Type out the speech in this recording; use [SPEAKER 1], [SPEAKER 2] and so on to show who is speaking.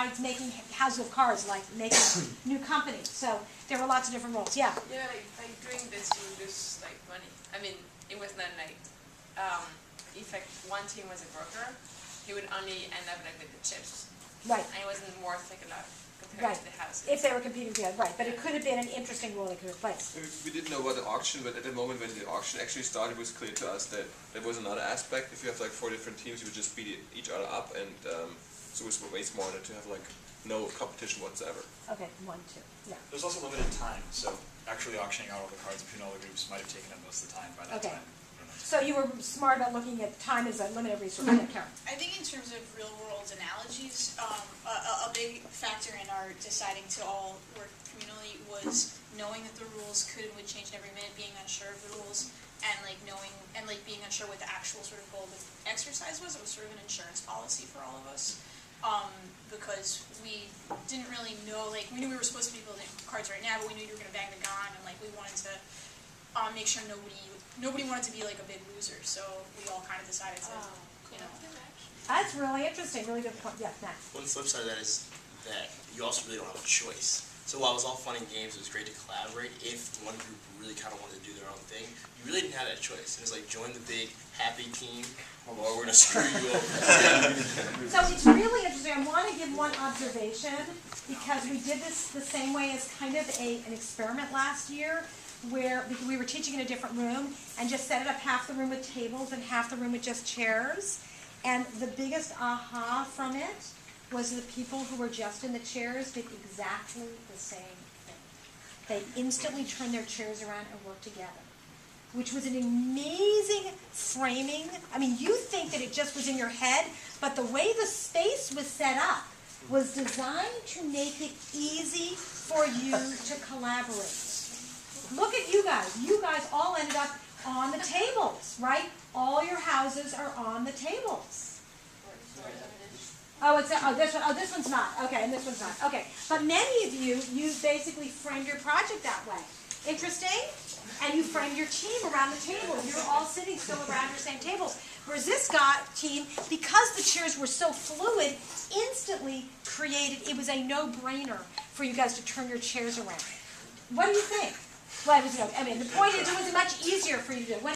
[SPEAKER 1] besides making houses of cards, like making new companies. So there were lots of different roles. Yeah.
[SPEAKER 2] Yeah, like doing this, you lose like money. I mean, it was not like if like one team was a broker, he would only end up like with the chips.
[SPEAKER 1] Right.
[SPEAKER 2] And it wasn't worth like a lot compared
[SPEAKER 1] Right.
[SPEAKER 2] to the houses.
[SPEAKER 1] If they were competing together, right. But it could have been an interesting role they could have played.
[SPEAKER 3] We didn't know about the auction, but at the moment when the auction actually started, it was clear to us that there was another aspect. If you have like 4 different teams, you would just beat each other up, and so it was way smarter to have like no competition whatsoever.
[SPEAKER 1] Okay, 1, 2. Yeah.
[SPEAKER 4] There's also limited time, so actually auctioning out all the cards between all the groups might have taken up most of the time by that
[SPEAKER 1] Okay.
[SPEAKER 4] time. I don't know.
[SPEAKER 1] So you were smart about looking at time as a limited resource. Yeah, Karen.
[SPEAKER 5] I think in terms of real world analogies, a big factor in our deciding to all work communally was knowing that the rules could and would change every minute, being unsure of the rules, and like knowing and like being unsure what the actual sort of goal of the exercise was. It was sort of an insurance policy for all of us. Because we didn't really know, like, we knew we were supposed to be building cards right now, but we knew you were going to bang the gong, and like we wanted to make sure nobody wanted to be like a big loser, so we all kind of decided to, you know.
[SPEAKER 1] That's really interesting. Really good point. Yeah, Max.
[SPEAKER 6] One flip side of that is that you also really don't have a choice. So while it was all fun and games, it was great to collaborate. If one group really kind of wanted to do their own thing, you really didn't have that choice. It was like, join the big, happy team, or we're going to screw you over.
[SPEAKER 1] So it's really interesting. I want to give one observation because we did this the same way as kind of an experiment last year where we were teaching in a different room and just set it up half the room with tables and half the room with just chairs. And the biggest aha from it was the people who were just in the chairs did exactly the same thing. They instantly turned their chairs around and worked together, which was an amazing framing. I mean, you think that it just was in your head, but the way the space was set up was designed to make it easy for you to collaborate. Look at you guys. You guys all ended up on the tables, right? All your houses are on the tables. Oh, this one's not. Okay, and this one's not. Okay, but many of you basically framed your project that way. Interesting? And you framed your team around the table. You're all sitting still around your same tables. Whereas this team, because the chairs were so fluid, instantly created, it was a no-brainer for you guys to turn your chairs around. What do you think? Well, I mean, the point is it was much easier for you to do.